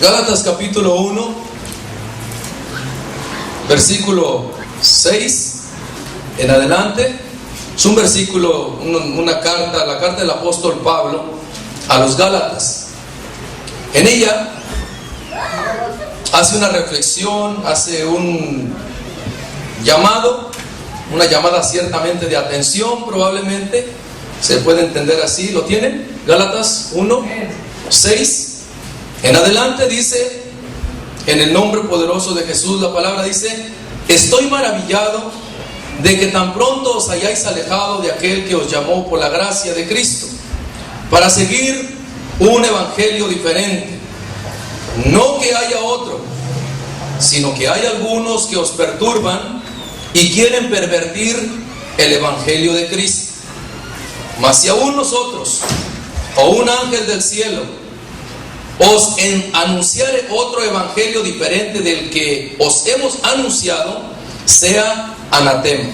Gálatas capítulo 1, versículo 6 en adelante. Es un versículo, una carta, la carta del apóstol Pablo a los Gálatas. En ella hace una reflexión, hace un llamado, una llamada ciertamente de atención, probablemente se puede entender así. ¿Lo tienen? Gálatas 1, 6 en adelante dice: en el nombre poderoso de Jesús, la palabra dice: estoy maravillado de que tan pronto os hayáis alejado de aquel que os llamó por la gracia de Cristo, para seguir un evangelio diferente. No que haya otro, sino que hay algunos que os perturban y quieren pervertir el evangelio de Cristo. Mas si aún nosotros, o un ángel del cielo, os anunciare otro evangelio diferente del que os hemos anunciado, sea anatema.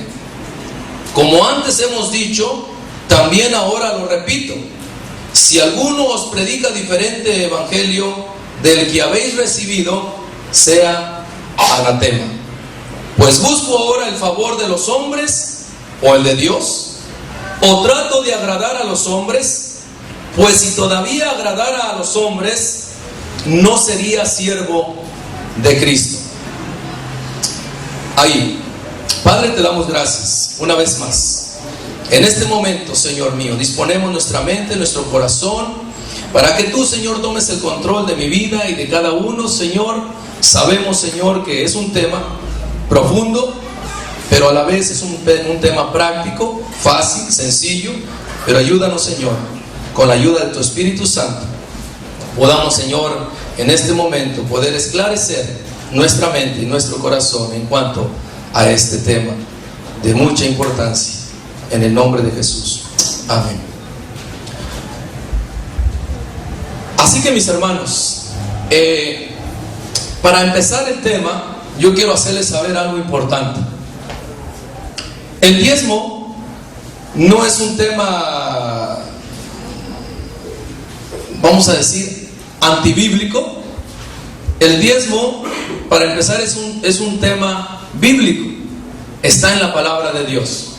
Como antes hemos dicho, también ahora lo repito: si alguno os predica diferente evangelio del que habéis recibido, sea anatema. Pues busco ahora el favor de los hombres o el de Dios, o trato de agradar a los hombres. Pues si todavía agradara a los hombres, no sería siervo de Cristo. Ahí, Padre, te damos gracias una vez más. En este momento, Señor mío, disponemos nuestra mente, nuestro corazón, para que tú, Señor, tomes el control de mi vida y de cada uno, Señor. Sabemos, Señor, que es un tema profundo, pero a la vez es un tema práctico, fácil, sencillo. Pero ayúdanos, Señor, con la ayuda de tu Espíritu Santo, podamos, Señor, en este momento poder esclarecer nuestra mente y nuestro corazón en cuanto a este tema de mucha importancia, en el nombre de Jesús. Amén. Así que, mis hermanos, para empezar el tema, yo quiero hacerles saber algo importante. El diezmo no es un tema, vamos a decir, antibíblico. El diezmo, para empezar, es un tema bíblico. Está en la palabra de Dios.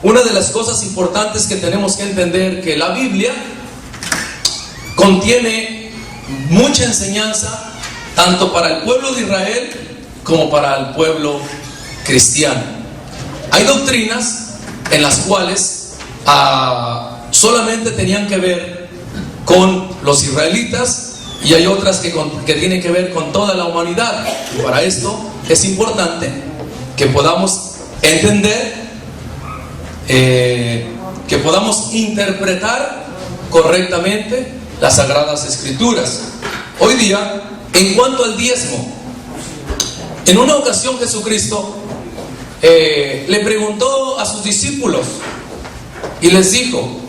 Una de las cosas importantes que tenemos que entender, que la Biblia contiene mucha enseñanza, tanto para el pueblo de Israel como para el pueblo cristiano. Hay doctrinas en las cuales solamente tenían que ver con los israelitas, y hay otras que tienen que ver con toda la humanidad. Y para esto es importante que podamos entender, que podamos interpretar correctamente las Sagradas Escrituras. Hoy día, en cuanto al diezmo, en una ocasión Jesucristo le preguntó a sus discípulos y les dijo: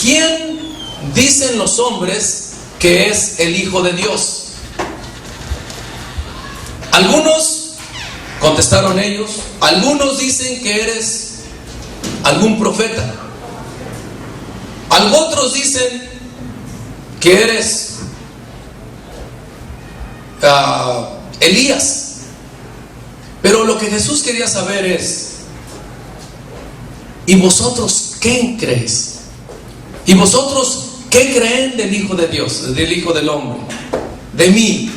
¿quién dicen los hombres que es el Hijo de Dios? Algunos, contestaron ellos, algunos dicen que eres algún profeta, otros dicen que eres Elías. Pero lo que Jesús quería saber es: ¿y vosotros qué creéis? ¿Y vosotros qué creen del Hijo de Dios, del Hijo del Hombre, de mí?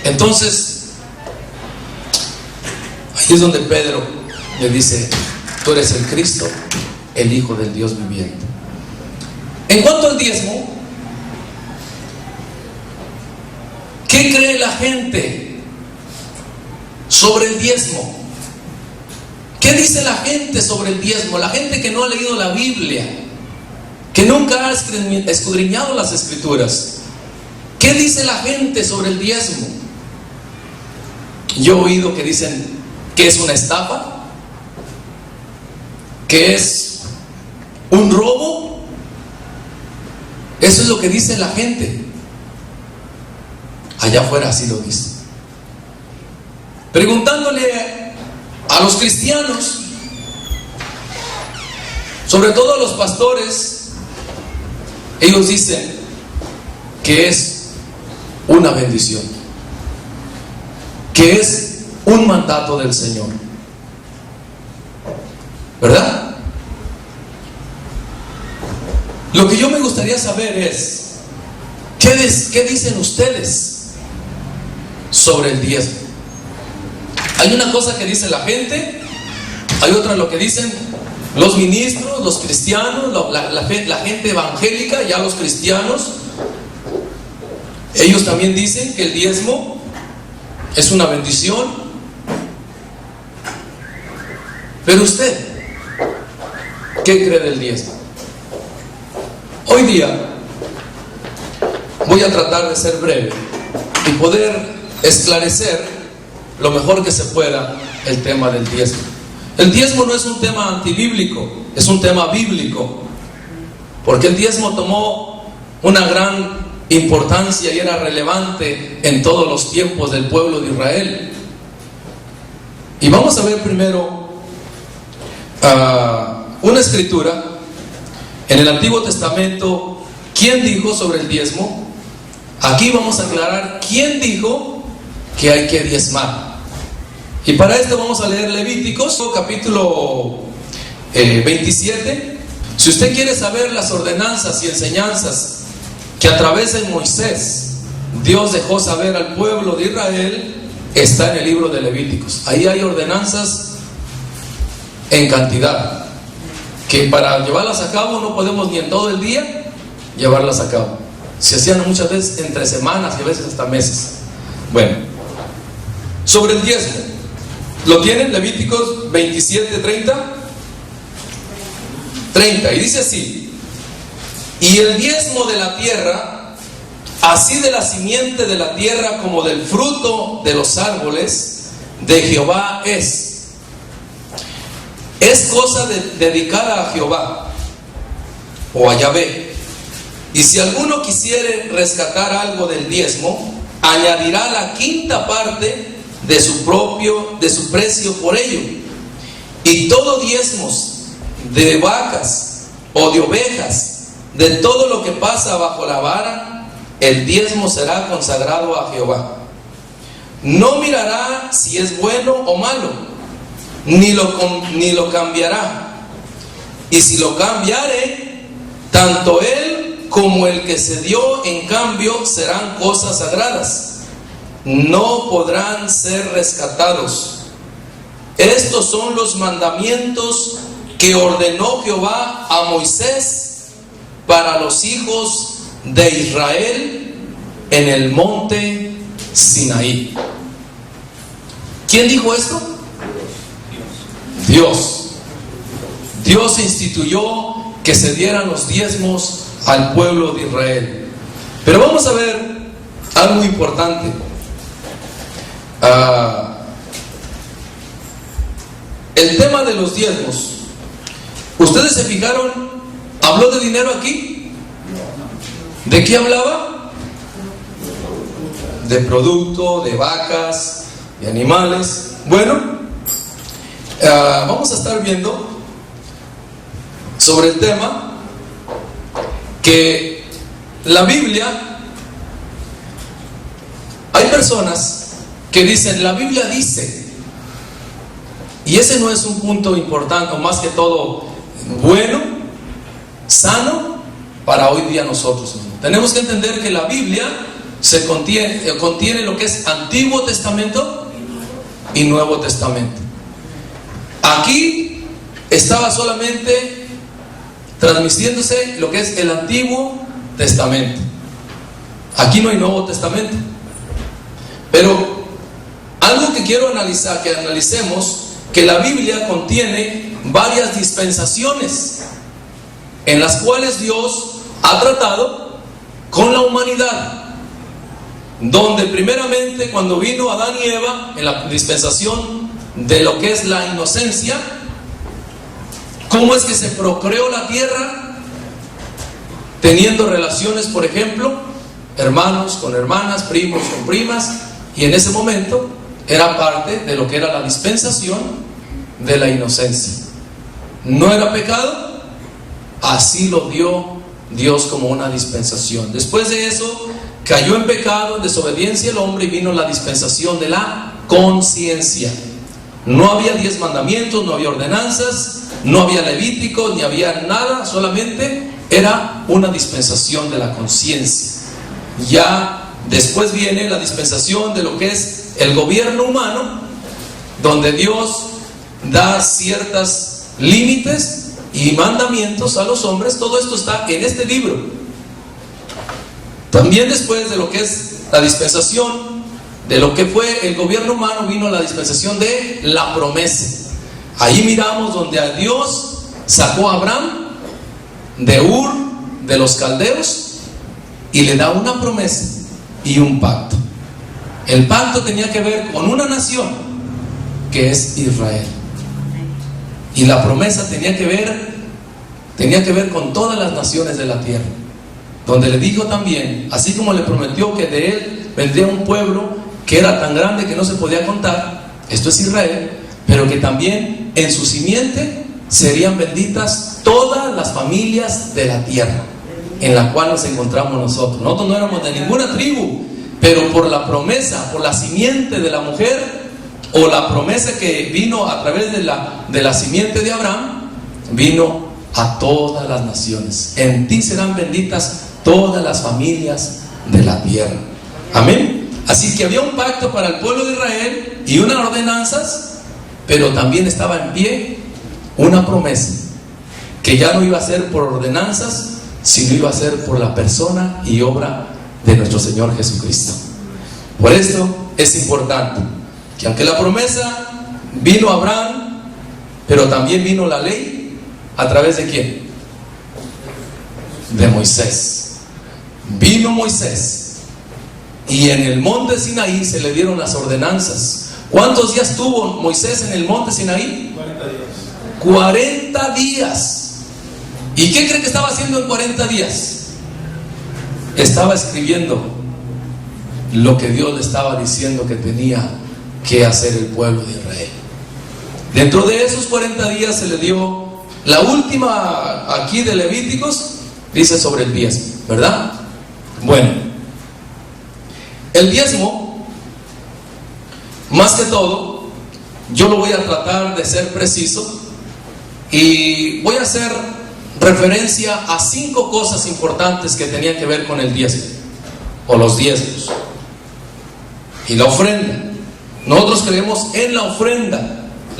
Entonces, ahí es donde Pedro le dice: tú eres el Cristo, el Hijo del Dios viviente. En cuanto al diezmo, ¿qué cree la gente sobre el diezmo? ¿Qué dice la gente sobre el diezmo? La gente que no ha leído la Biblia, que nunca ha escudriñado las Escrituras. ¿Qué dice la gente sobre el diezmo? Yo he oído que dicen que es una estafa, que es un robo. Eso es lo que dice la gente. Allá afuera así lo dice. Preguntándole a los cristianos, sobre todo a los pastores, ellos dicen que es una bendición, que es un mandato del Señor, ¿verdad? Lo que yo me gustaría saber es, ¿qué dicen ustedes sobre el diezmo? Hay una cosa que dice la gente, hay otra lo que dicen los ministros, los cristianos, la gente evangélica, ya los cristianos. Ellos también dicen que el diezmo es una bendición. Pero usted, ¿qué cree del diezmo? Hoy día voy a tratar de ser breve y poder esclarecer lo mejor que se pueda el tema del diezmo. El diezmo no es un tema antibíblico, es un tema bíblico, porque el diezmo tomó una gran importancia y era relevante en todos los tiempos del pueblo de Israel. Y vamos a ver primero una escritura en el Antiguo Testamento. ¿Quién dijo sobre el diezmo? Aquí vamos a aclarar quién dijo que hay que diezmar. Y para esto vamos a leer Levíticos, capítulo 27. Si usted quiere saber las ordenanzas y enseñanzas que a través de Moisés Dios dejó saber al pueblo de Israel, está en el libro de Levíticos. Ahí hay ordenanzas en cantidad, que para llevarlas a cabo no podemos ni en todo el día llevarlas a cabo. Se hacían muchas veces entre semanas y a veces hasta meses. Bueno, sobre el diezmo, ¿lo tienen? Levíticos 27, 30, y dice así: y el diezmo de la tierra, así de la simiente de la tierra como del fruto de los árboles, de Jehová es cosa dedicada a Jehová o a Yahvé. Y si alguno quisiere rescatar algo del diezmo, añadirá la quinta parte de su precio por ello. Y todo diezmos de vacas o de ovejas, de todo lo que pasa bajo la vara, el diezmo será consagrado a Jehová. No mirará si es bueno o malo, ni lo cambiará. Y si lo cambiare, tanto él como el que se dio en cambio serán cosas sagradas, no podrán ser rescatados. Estos son los mandamientos que ordenó Jehová a Moisés para los hijos de Israel en el monte Sinaí. ¿Quién dijo esto? Dios instituyó que se dieran los diezmos al pueblo de Israel. Pero vamos a ver algo importante. El tema de los diezmos, ¿ustedes se fijaron? ¿Habló de dinero aquí? ¿De qué hablaba? De producto, de vacas, de animales. Bueno, vamos a estar viendo sobre el tema que la Biblia, hay personas que dicen, la Biblia dice, y ese no es un punto importante, o más que todo bueno, sano para hoy día nosotros. Tenemos que entender que la Biblia contiene lo que es Antiguo Testamento y Nuevo Testamento. Aquí estaba solamente transmitiéndose lo que es el Antiguo Testamento. Aquí no hay Nuevo Testamento. Pero algo que quiero analizar, que analicemos, que la Biblia contiene varias dispensaciones en las cuales Dios ha tratado con la humanidad, donde primeramente cuando vino Adán y Eva en la dispensación de lo que es la inocencia, ¿cómo es que se procreó la tierra? Teniendo relaciones, por ejemplo, hermanos con hermanas, primos con primas, y en ese momento era parte de lo que era la dispensación de la inocencia. No era pecado, así lo dio Dios como una dispensación. Después de eso, cayó en pecado, en desobediencia el hombre, y vino la dispensación de la conciencia. No había 10 mandamientos, no había ordenanzas, no había levíticos, ni había nada, solamente era una dispensación de la conciencia. Ya después viene la dispensación de lo que es el gobierno humano, donde Dios da ciertos límites y mandamientos a los hombres. Todo esto está en este libro. También después de lo que es la dispensación de lo que fue el gobierno humano, vino la dispensación de la promesa. Ahí miramos donde a Dios sacó a Abraham de Ur de los caldeos y le da una promesa y un pacto. El pacto tenía que ver con una nación que es Israel, y la promesa tenía que ver con todas las naciones de la tierra, donde le dijo también, así como le prometió que de él vendría un pueblo que era tan grande que no se podía contar, esto es Israel, pero que también en su simiente serían benditas todas las familias de la tierra en la cual nos encontramos nosotros. Nosotros no éramos de ninguna tribu, pero por la promesa, por la simiente de la mujer, o la promesa que vino a través de la simiente de Abraham, vino a todas las naciones. En ti serán benditas todas las familias de la tierra. Amén. Así que había un pacto para el pueblo de Israel y unas ordenanzas, pero también estaba en pie una promesa que ya no iba a ser por ordenanzas, sino iba a ser por la persona y obra de nuestro Señor Jesucristo. Por esto es importante que aunque la promesa vino a Abraham, pero también vino la ley, ¿a través de quién? De Moisés. Vino Moisés, y en el monte Sinaí se le dieron las ordenanzas. ¿Cuántos días tuvo Moisés en el monte Sinaí? 40 días. 40 días. ¿Y qué cree que estaba haciendo en 40 días? Estaba escribiendo lo que Dios le estaba diciendo que tenía que hacer el pueblo de Israel. Dentro de esos 40 días se le dio la última aquí de Levíticos, dice sobre el diezmo, ¿verdad? Bueno, el diezmo, más que todo, yo lo voy a tratar de ser preciso y voy a hacer referencia a 5 cosas importantes que tenían que ver con el diezmo o los diezmos y la ofrenda. Nosotros creemos en la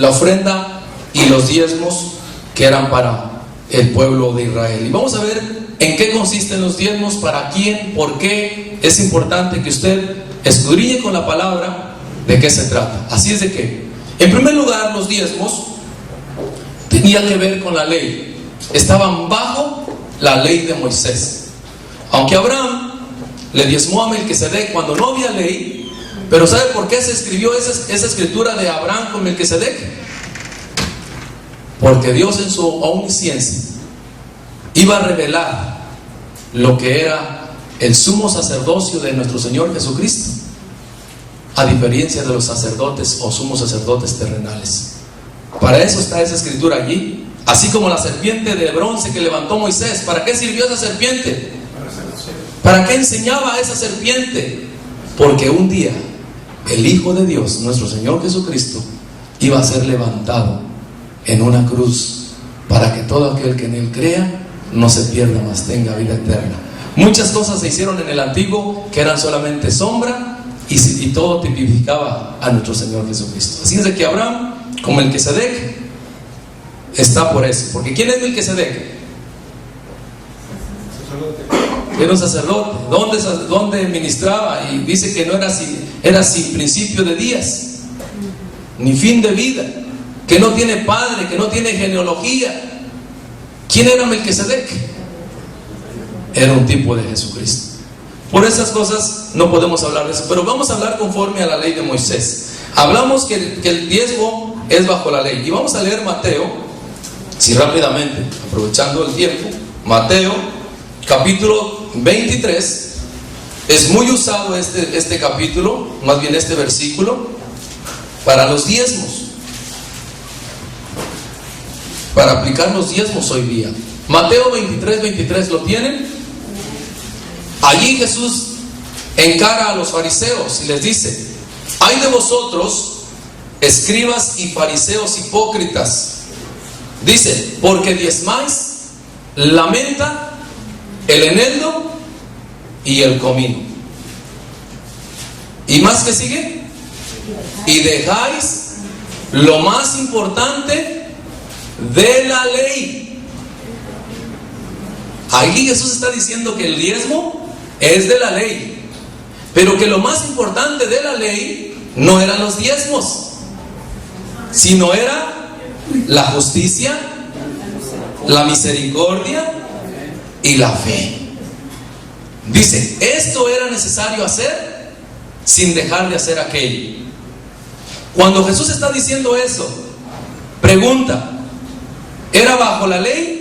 ofrenda y los diezmos que eran para el pueblo de Israel. Y vamos a ver en qué consisten los diezmos, para quién, por qué. Es importante que usted escudriñe con la palabra de qué se trata. Así es de que, en primer lugar, los diezmos tenían que ver con la ley. Estaban bajo la ley de Moisés. Aunque Abraham le diezmó a Melquisedec cuando no había ley, pero ¿sabe por qué se escribió esa escritura de Abraham con Melquisedec? Porque Dios en su omnisciencia iba a revelar lo que era el sumo sacerdocio de nuestro Señor Jesucristo, a diferencia de los sacerdotes o sumos sacerdotes terrenales. Para eso está esa escritura allí. Así como la serpiente de bronce que levantó Moisés. ¿Para qué sirvió esa serpiente? ¿Para qué enseñaba a esa serpiente? Porque un día el Hijo de Dios, nuestro Señor Jesucristo, iba a ser levantado en una cruz para que todo aquel que en Él crea no se pierda, mas tenga vida eterna. Muchas cosas se hicieron en el antiguo que eran solamente sombra, y todo tipificaba a nuestro Señor Jesucristo. Así es de que Abraham, como Melquisedec, está por eso. Porque ¿quién es Melquisedec? Era un sacerdote. ¿Dónde ministraba? Y dice que no era sin principio de días ni fin de vida, que no tiene padre, que no tiene genealogía. ¿Quién era Melquisedec? Era un tipo de Jesucristo. Por esas cosas no podemos hablar de eso, pero vamos a hablar conforme a la ley de Moisés. Hablamos que el diezmo es bajo la ley, y vamos a leer Mateo, si rápidamente, aprovechando el tiempo. Mateo capítulo 23. Es muy usado este capítulo, más bien este versículo, para los diezmos, para aplicar los diezmos hoy día. Mateo 23:23, ¿lo tienen? Allí Jesús encara a los fariseos y les dice: ay de vosotros, escribas y fariseos hipócritas, dice, porque diezmáis la menta, el eneldo y el comino. ¿Y más que sigue? Y dejáis lo más importante de la ley. Ahí Jesús está diciendo que el diezmo es de la ley, pero que lo más importante de la ley no eran los diezmos, sino era la justicia, la misericordia y la fe. Dice, esto era necesario hacer sin dejar de hacer aquello. Cuando Jesús está diciendo eso, pregunta, ¿era bajo la ley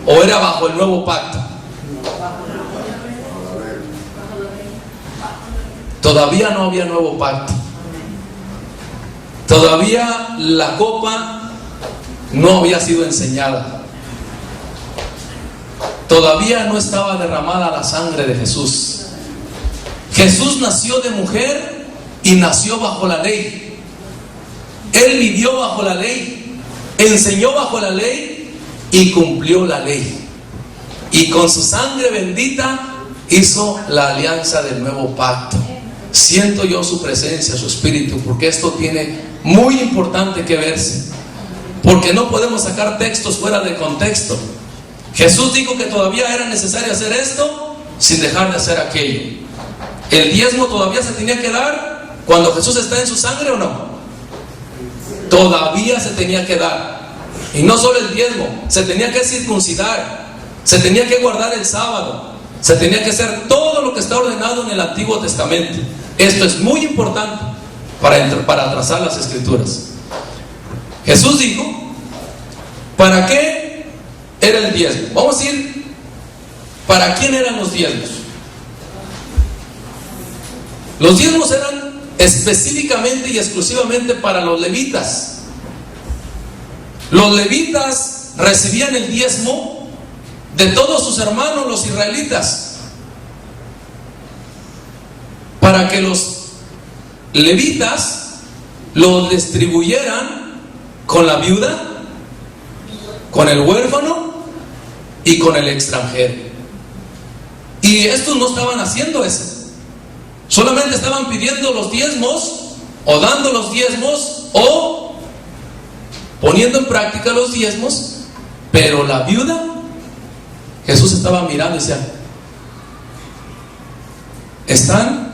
o era bajo el nuevo pacto? Todavía no había nuevo pacto. Todavía la copa no había sido enseñada. Todavía no estaba derramada la sangre de Jesús. Jesús nació de mujer y nació bajo la ley. Él vivió bajo la ley, enseñó bajo la ley y cumplió la ley. Y con su sangre bendita hizo la alianza del nuevo pacto. Siento yo su presencia, su espíritu, porque esto tiene muy importante que verse, porque no podemos sacar textos fuera de contexto. Jesús dijo que todavía era necesario hacer esto sin dejar de hacer aquello. ¿El diezmo todavía se tenía que dar cuando Jesús está en su sangre o no? Todavía se tenía que dar. Y no solo el diezmo, se tenía que circuncidar, se tenía que guardar el sábado, se tenía que hacer todo lo que está ordenado en el Antiguo Testamento. Esto es muy importante para trazar las Escrituras. Jesús dijo, ¿para qué era el diezmo? Vamos a decir, ¿para quién eran los diezmos? Los diezmos eran específicamente y exclusivamente para los levitas. Los levitas recibían el diezmo de todos sus hermanos los israelitas, para que los levitas lo distribuyeran con la viuda, con el huérfano y con el extranjero. Y estos no estaban haciendo eso, solamente estaban pidiendo los diezmos o dando los diezmos o poniendo en práctica los diezmos. Pero la viuda, Jesús estaba mirando y decía, están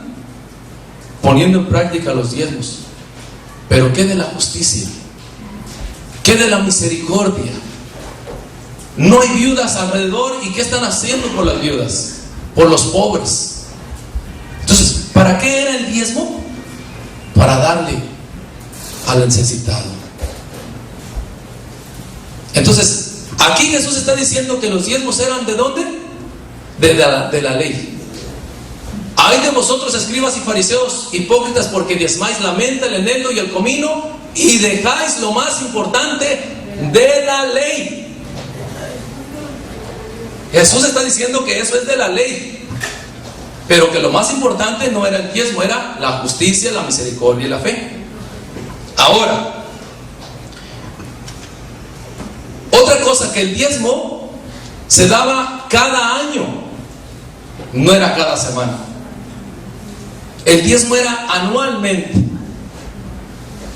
poniendo en práctica los diezmos, pero ¿qué de la justicia? ¿Qué de la misericordia? No hay viudas alrededor, ¿y qué están haciendo por las viudas? Por los pobres. Entonces, ¿para qué era el diezmo? Para darle al necesitado. Entonces, aquí Jesús está diciendo que los diezmos eran ¿de dónde? De la ley. Ay de vosotros, escribas y fariseos hipócritas, porque diezmáis la menta, el eneldo y el comino, y dejáis lo más importante de la ley. Jesús está diciendo que eso es de la ley, pero que lo más importante no era el diezmo, era la justicia, la misericordia y la fe. Ahora, otra cosa, que el diezmo se daba cada año, no era cada semana. El diezmo era anualmente.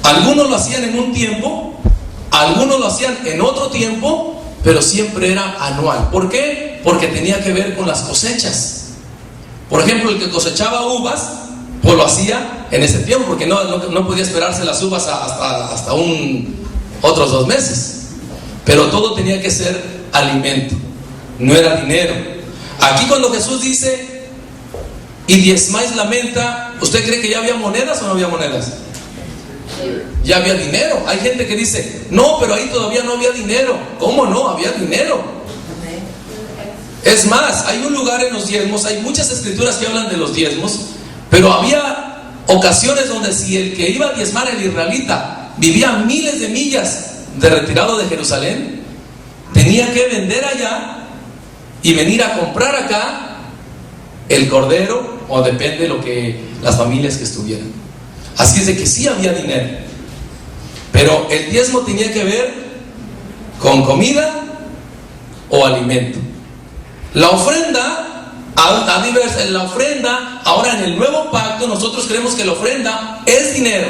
Algunos lo hacían en un tiempo, algunos lo hacían en otro tiempo, pero siempre era anual. ¿Por qué? Porque tenía que ver con las cosechas. Por ejemplo, el que cosechaba uvas, pues lo hacía en ese tiempo, porque no podía esperarse las uvas hasta otros 2 meses. Pero todo tenía que ser alimento, no era dinero. Aquí cuando Jesús dice, y diezmáis la menta, ¿usted cree que ya había monedas o no había monedas? Ya había dinero. Hay gente que dice, no, pero ahí todavía no había dinero. ¿Cómo no? Había dinero. Es más, hay un lugar en los diezmos, hay muchas escrituras que hablan de los diezmos, pero había ocasiones donde si el que iba a diezmar, el israelita, vivía miles de millas de retirado de Jerusalén, tenía que vender allá y venir a comprar acá el cordero, o depende de lo que las familias que estuvieran. Así es de que sí había dinero, pero el diezmo tenía que ver con comida o alimento. La ofrenda, la ofrenda, ahora en el nuevo pacto nosotros creemos que la ofrenda es dinero,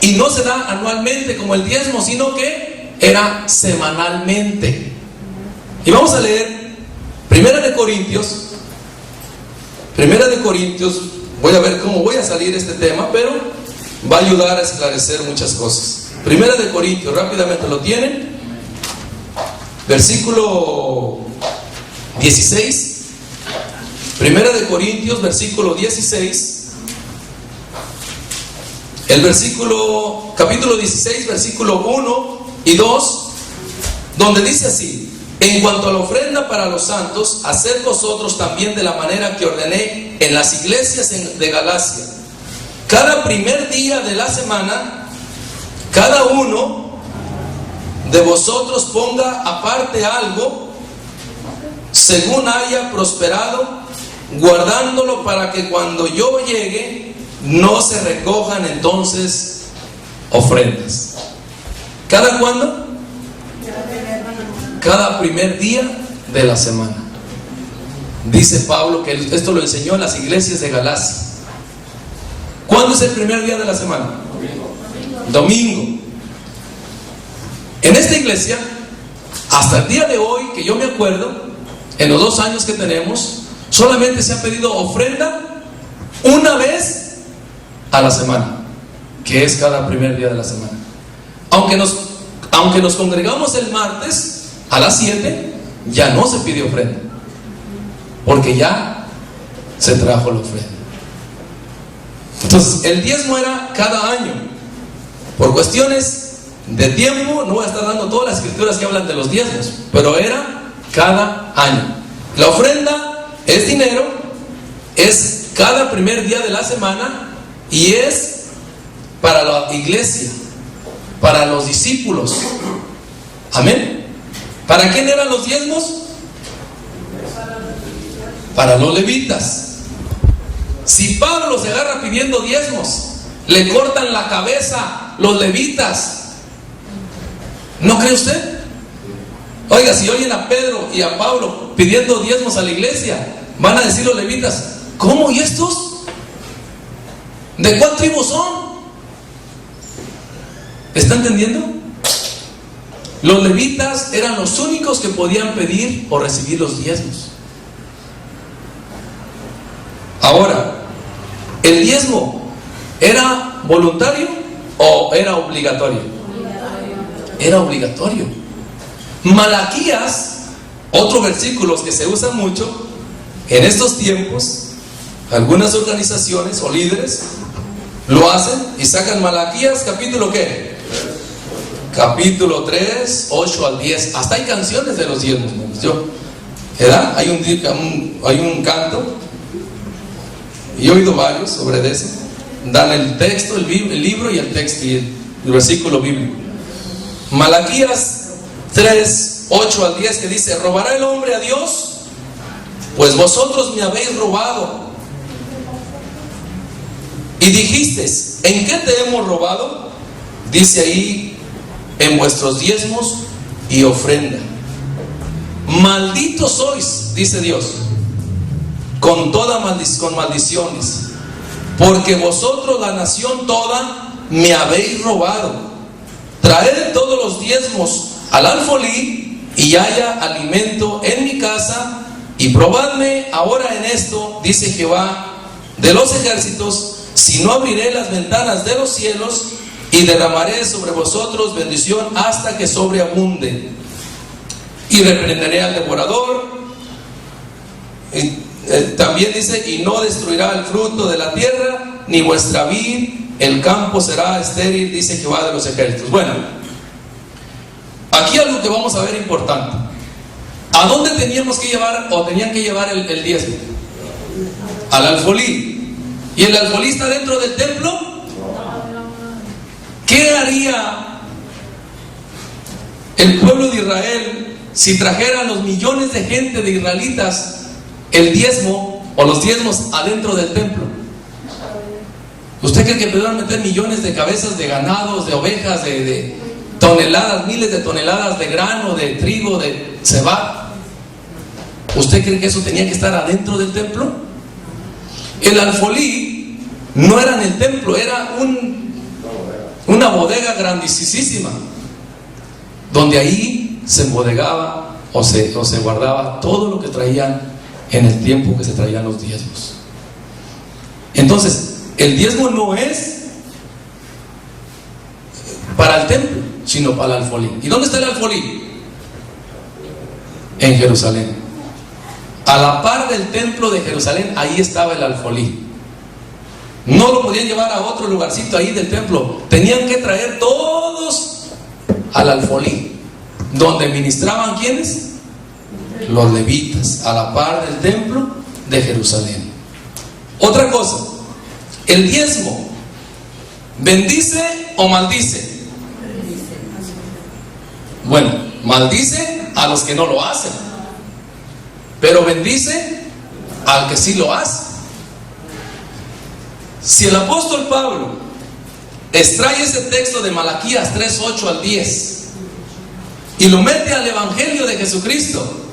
y no se da anualmente como el diezmo, sino que era semanalmente. Y vamos a leer Primera de Corintios. Voy a ver cómo voy a salir este tema, pero va a ayudar a esclarecer muchas cosas. Primera de Corintios, rápidamente lo tienen. Versículo 16. Primera de Corintios, versículo 16. Capítulo 16, versículo 1 y 2, donde dice así: en cuanto a la ofrenda para los santos, haced vosotros también de la manera que ordené en las iglesias de Galacia. Cada primer día de la semana, cada uno de vosotros ponga aparte algo, según haya prosperado, guardándolo para que cuando yo llegue, no se recojan entonces ofrendas. ¿Cada cuándo? Cada primer día de la semana. Dice Pablo que esto lo enseñó en las iglesias de Galacia. ¿Cuándo es el primer día de la semana? Domingo. En esta iglesia, hasta el día de hoy, que yo me acuerdo, en los 2 años que tenemos, solamente se ha pedido ofrenda una vez a la semana, que es cada primer día de la semana. Aunque nos congregamos el martes a las 7, ya no se pide ofrenda, porque ya se trajo la ofrenda. Entonces el diezmo era cada año. Por cuestiones de tiempo no voy a estar dando todas las escrituras que hablan de los diezmos, pero era cada año. La ofrenda es dinero, es cada primer día de la semana, y es para la iglesia, para los discípulos. Amén. ¿Para quién eran los diezmos? Para los levitas. Si Pablo se agarra pidiendo diezmos, le cortan la cabeza los levitas. ¿No cree usted? Oiga, si oyen a Pedro y a Pablo pidiendo diezmos a la iglesia, van a decir los levitas: ¿cómo? ¿Y estos? ¿De cuál tribu son? ¿Está entendiendo? Los levitas eran los únicos que podían pedir o recibir los diezmos. Ahora, ¿el diezmo era voluntario o era obligatorio? Era obligatorio. Malaquías, otro versículo que se usa mucho en estos tiempos, algunas organizaciones o líderes lo hacen y sacan Malaquías, capítulo ¿qué? Capítulo 3, 8 al 10. Hasta hay canciones de los diezmos, ¿verdad? Hay un canto, y he oído varios sobre eso. Dan el texto, el libro y el texto y el versículo bíblico. Malaquías 3, 8 al 10, que dice: ¿robará el hombre a Dios? Pues vosotros me habéis robado. Y dijisteis: ¿en qué te hemos robado? Dice ahí: en vuestros diezmos y ofrenda. Malditos sois, dice Dios, con maldiciones, porque vosotros, la nación toda, me habéis robado. Traed todos los diezmos al alfolí, y haya alimento en mi casa, y probadme ahora en esto, dice Jehová de los ejércitos, si no abriré las ventanas de los cielos y derramaré sobre vosotros bendición hasta que sobreabunde. Y reprenderé al devorador. También dice: y no destruirá el fruto de la tierra, ni vuestra vid, el campo será estéril, dice Jehová de los ejércitos. Bueno, aquí algo que vamos a ver importante. ¿A dónde teníamos que llevar, o tenían que llevar el diezmo? Al alfolí. ¿Y el alfolí está dentro del templo? ¿Qué haría el pueblo de Israel si trajeran los millones de gente de israelitas el diezmo o los diezmos adentro del templo? ¿Usted cree que pudieran meter millones de cabezas de ganados, de ovejas, de toneladas, miles de toneladas de grano, de trigo, de cebada? ¿Usted cree que eso tenía que estar adentro del templo? El alfolí no era en el templo, era una bodega grandísima, donde ahí se embodegaba o se guardaba todo lo que traían en el tiempo que se traían los diezmos. Entonces, el diezmo no es para el templo, sino para el alfolí. ¿Y dónde está el alfolí? En Jerusalén. A la par del templo de Jerusalén, ahí estaba el alfolí. No lo podían llevar a otro lugarcito ahí del templo. Tenían que traer todos al alfolí, donde ministraban ¿quiénes? Los levitas, a la par del templo de Jerusalén. Otra cosa, el diezmo, ¿bendice o maldice? Bueno, maldice a los que no lo hacen, pero bendice al que sí lo hace. Si el apóstol Pablo extrae ese texto de Malaquías 3:8 al 10 y lo mete al evangelio de Jesucristo,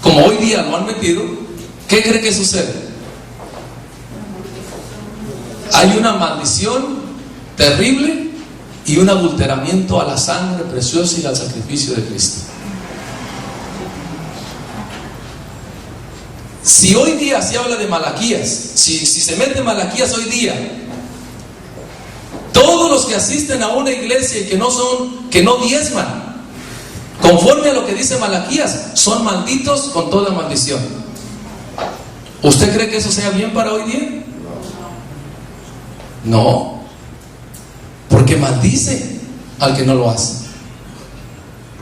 como hoy día lo han metido, ¿qué cree que sucede? Hay una maldición terrible y un adulteramiento a la sangre preciosa y al sacrificio de Cristo. Si hoy día se habla de Malaquías, si se mete Malaquías hoy día, todos los que asisten a una iglesia y que no diezman, conforme a lo que dice Malaquías, son malditos con toda maldición. ¿Usted cree que eso sea bien para hoy día? No, porque maldice al que no lo hace.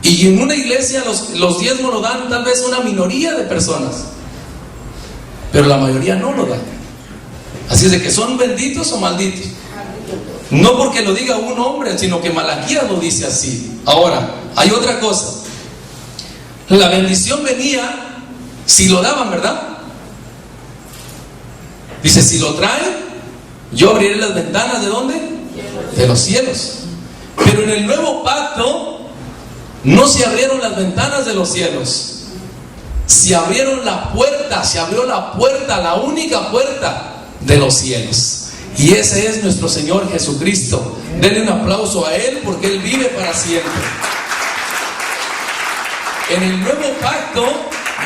Y en una iglesia los diezmos lo dan tal vez una minoría de personas, pero la mayoría no lo da. Así es de que son benditos o malditos. No porque lo diga un hombre, sino que Malaquías lo dice así. Ahora, hay otra cosa. La bendición venía si lo daban, ¿verdad? Dice, si lo traen, yo abriré las ventanas ¿de dónde? De los cielos. Pero en el nuevo pacto no se abrieron las ventanas de los cielos. Se abrieron la puerta, se abrió la puerta, la única puerta de los cielos. Y ese es nuestro Señor Jesucristo. Denle un aplauso a Él porque Él vive para siempre. En el nuevo pacto,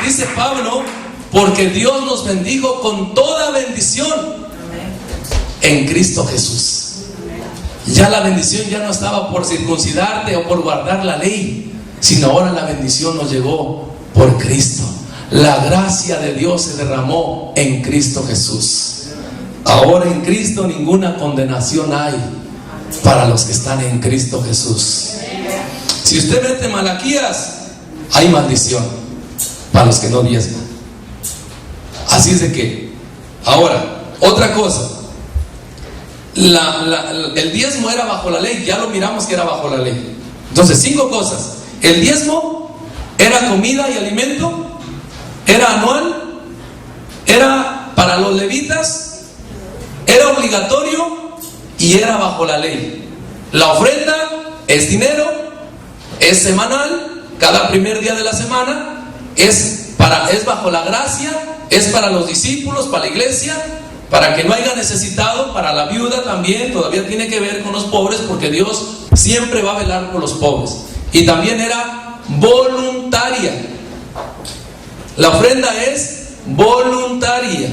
dice Pablo, porque Dios nos bendijo con toda bendición en Cristo Jesús. Ya la bendición ya no estaba por circuncidarte o por guardar la ley, sino ahora la bendición nos llegó por Cristo. La gracia de Dios se derramó en Cristo Jesús. Ahora en Cristo ninguna condenación hay para los que están en Cristo Jesús. Si usted mete Malaquías, hay maldición para los que no diezman. Así es de que, ahora, otra cosa, el diezmo era bajo la ley, ya lo miramos que era bajo la ley. Entonces, 5 cosas. El diezmo era comida y alimento, era anual, era para los levitas, era obligatorio y era bajo la ley. La ofrenda es dinero, es semanal, cada primer día de la semana, es bajo la gracia, es para los discípulos, para la iglesia, para que no haya necesitado, para la viuda también, todavía tiene que ver con los pobres, porque Dios siempre va a velar por los pobres. Y también era voluntaria. La ofrenda es voluntaria.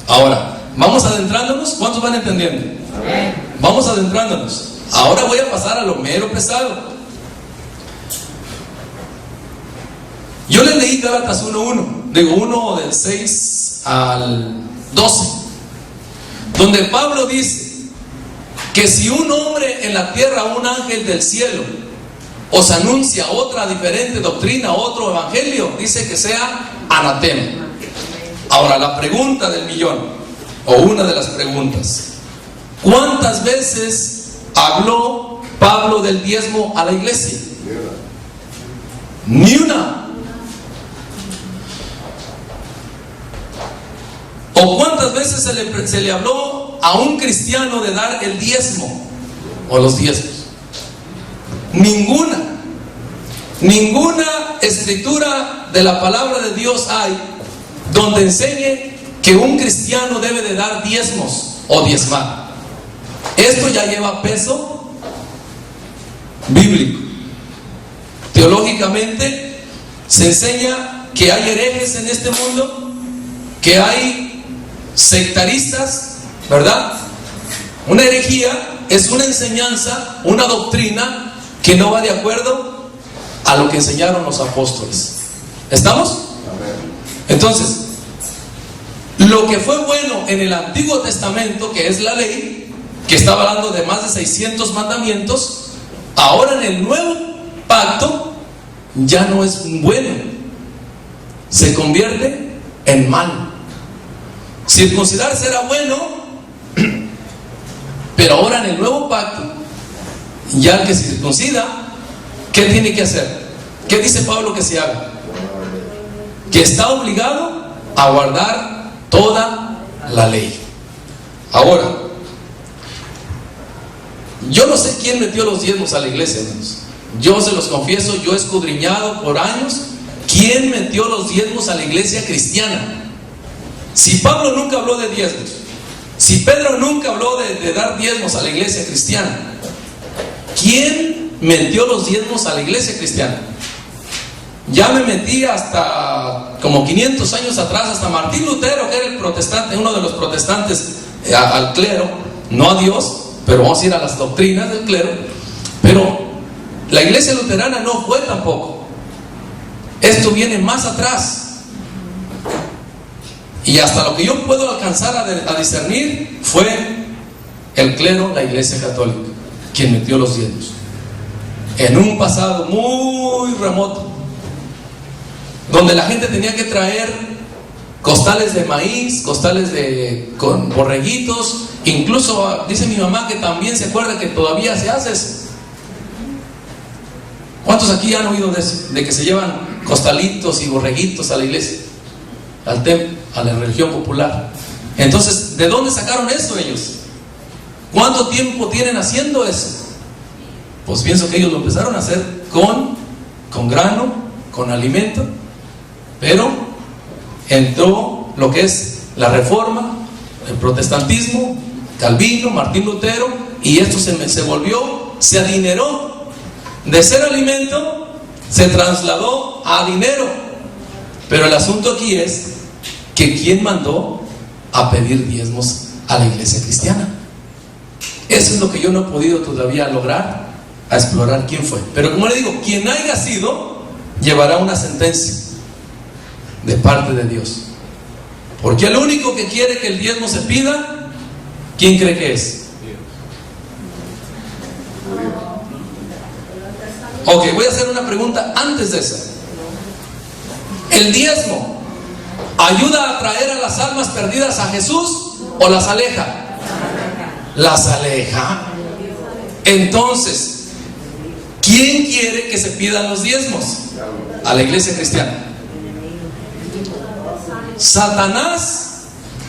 Ahora, vamos adentrándonos. ¿Cuántos van entendiendo? Vamos adentrándonos. Ahora voy a pasar a lo mero pesado. Yo les leí Gálatas 1:1, digo 1 del 6 al 12, donde Pablo dice que si un hombre en la tierra, un ángel del cielo, os anuncia otra diferente doctrina, otro evangelio, dice que sea anatema. Ahora, la pregunta del millón, o una de las preguntas: ¿cuántas veces habló Pablo del diezmo a la iglesia? Ni una. ¿O cuántas veces se le habló a un cristiano de dar el diezmo o los diezmos? Ninguna. Ninguna escritura de la palabra de Dios hay donde enseñe que un cristiano debe de dar diezmos o diezmar. Esto ya lleva peso bíblico. Teológicamente se enseña que hay herejes en este mundo, que hay sectaristas, ¿verdad? Una herejía es una enseñanza, una doctrina que no va de acuerdo a lo que enseñaron los apóstoles. ¿Estamos? Entonces, lo que fue bueno en el Antiguo Testamento, que es la ley, que estaba hablando de más de 600 mandamientos, ahora en el Nuevo Pacto ya no es bueno, se convierte en malo. Circuncidarse era bueno, pero ahora en el Nuevo Pacto, ya el que se circuncida, ¿qué tiene que hacer? ¿Qué dice Pablo que se haga? Que está obligado a guardar toda la ley. Ahora, yo no sé quién metió los diezmos a la iglesia, hermanos. Yo se los confieso, yo he escudriñado por años quién metió los diezmos a la iglesia cristiana. Si Pablo nunca habló de diezmos, si Pedro nunca habló de dar diezmos a la iglesia cristiana, ¿quién metió los diezmos a la iglesia cristiana? Ya me metí hasta como 500 años atrás, hasta Martín Lutero, que era el protestante, uno de los protestantes al clero, no a Dios, pero vamos a ir a las doctrinas del clero. Pero la iglesia luterana no fue tampoco. Esto viene más atrás. Y hasta lo que yo puedo alcanzar a discernir fue el clero, la iglesia católica, quien metió los diezmos en un pasado muy remoto, donde la gente tenía que traer costales de maíz, costales con borreguitos. Incluso dice mi mamá que también se acuerda que todavía se hace eso. ¿Cuántos aquí han oído de eso? De que se llevan costalitos y borreguitos a la iglesia, al templo, a la religión popular. Entonces, ¿de dónde sacaron eso ellos? ¿Cuánto tiempo tienen haciendo eso? Pues pienso que ellos lo empezaron a hacer con grano, con alimento, pero entró lo que es la Reforma, el protestantismo, Calvino, Martín Lutero, y esto se adineró. De ser alimento se trasladó a dinero. Pero el asunto aquí es que ¿quién mandó a pedir diezmos a la iglesia cristiana? Eso es lo que yo no he podido todavía lograr, a explorar quién fue. Pero como le digo, quien haya sido, llevará una sentencia de parte de Dios. Porque el único que quiere que el diezmo se pida, ¿quién cree que es? Ok, voy a hacer una pregunta antes de esa. ¿El diezmo ayuda a atraer a las almas perdidas a Jesús o las aleja? Las aleja. Entonces, ¿quién quiere que se pidan los diezmos? A la iglesia cristiana. Satanás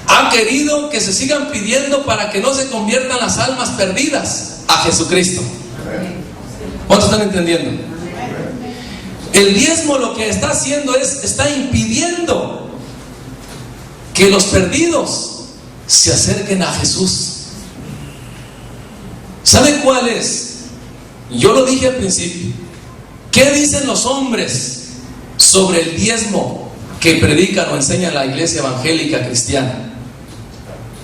ha querido que se sigan pidiendo para que no se conviertan las almas perdidas a Jesucristo. ¿Cuántos están entendiendo? El diezmo lo que está haciendo está impidiendo que los perdidos se acerquen a Jesús. ¿Sabe cuál es? Yo lo dije al principio. ¿Qué dicen los hombres sobre el diezmo que predican o enseñan la iglesia evangélica cristiana?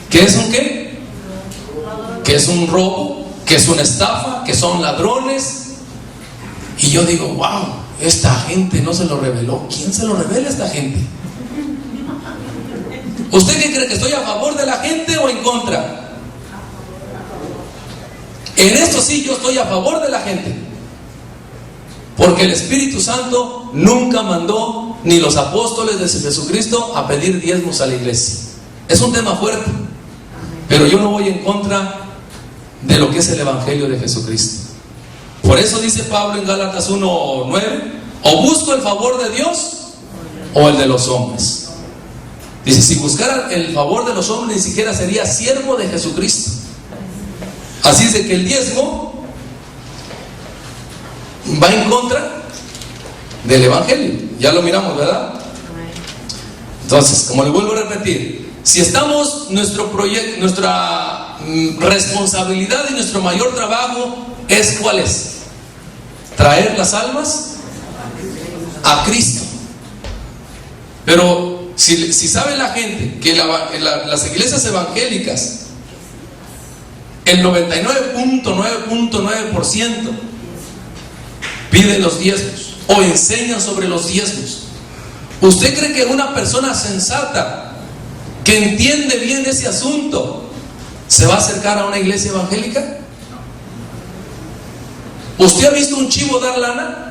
¿Qué es un qué? ¿Qué es un robo? ¿Qué es una estafa? ¿Qué son ladrones? Y yo digo, wow, esta gente no se lo reveló. ¿Quién se lo revela a esta gente? ¿Usted qué cree? ¿Que estoy a favor de la gente o en contra? En esto sí, yo estoy a favor de la gente, porque el Espíritu Santo nunca mandó, ni los apóstoles de Jesucristo, a pedir diezmos a la iglesia. Es un tema fuerte, pero yo no voy en contra de lo que es el Evangelio de Jesucristo. Por eso dice Pablo en Gálatas 1:9, o busco el favor de Dios o el de los hombres. Dice, si buscara el favor de los hombres, ni siquiera sería siervo de Jesucristo. Así es de que el diezmo va en contra del evangelio. Ya lo miramos, ¿verdad? Entonces, como le vuelvo a repetir, si estamos, nuestra responsabilidad y nuestro mayor trabajo es, ¿cuál es? Traer las almas a Cristo. Pero si sabe la gente que las iglesias evangélicas, el 99.9% piden los diezmos o enseñan sobre los diezmos, ¿usted cree que una persona sensata que entiende bien ese asunto se va a acercar a una iglesia evangélica? ¿Usted ha visto un chivo dar lana?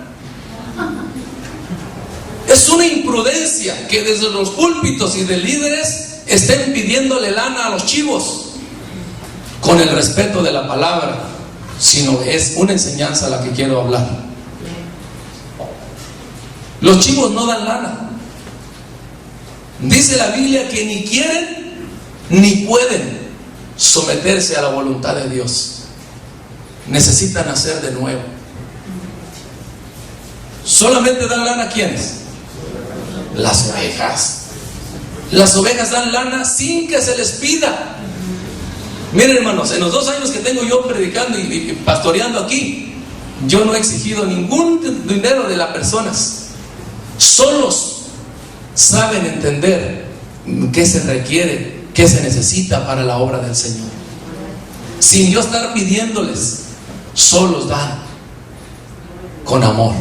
Es una imprudencia que desde los púlpitos y de líderes estén pidiéndole lana a los chivos, con el respeto de la palabra, sino es una enseñanza a la que quiero hablar. Los chivos no dan lana. Dice la Biblia que ni quieren ni pueden someterse a la voluntad de Dios. Necesitan nacer de nuevo. ¿Solamente dan lana a quiénes? Las ovejas. Las ovejas dan lana sin que se les pida. Miren, hermanos, en los 2 años que tengo yo predicando y pastoreando aquí, yo no he exigido ningún dinero de las personas. Solos saben entender qué se requiere, qué se necesita para la obra del Señor. Sin yo estar pidiéndoles, solos dan con amor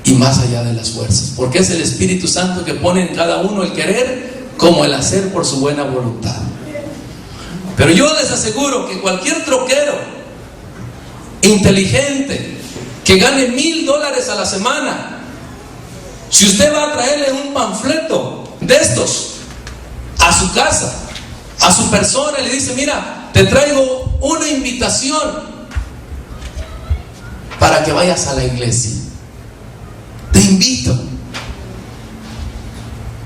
y más allá de las fuerzas, porque es el Espíritu Santo que pone en cada uno el querer como el hacer por su buena voluntad. Pero yo les aseguro que cualquier troquero inteligente que gane $1,000 a la semana, si usted va a traerle un panfleto de estos a su casa, a su persona, y le dice, mira, te traigo una invitación para que vayas a la iglesia, te invito.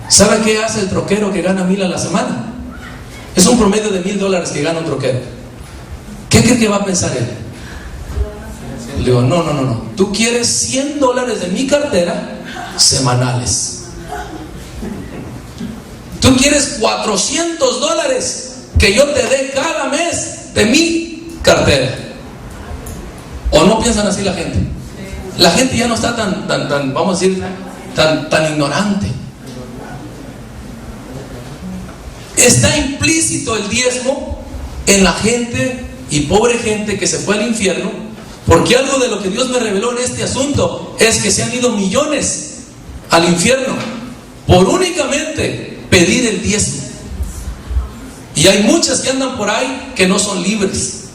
¿Sabe qué hace el troquero que gana 1,000 a la semana? Es un promedio de $1,000 que gana un troquero. ¿Qué cree que va a pensar él? Le digo, no. Tú quieres $100 de mi cartera semanales. Tú quieres $400 que yo te dé cada mes de mi cartera. ¿O no piensan así la gente? La gente ya no está tan vamos a decir, tan ignorante. Está implícito el diezmo en la gente y pobre gente que se fue al infierno, porque algo de lo que Dios me reveló en este asunto es que se han ido millones al infierno por únicamente pedir el diezmo. Y hay muchas que andan por ahí que no son libres.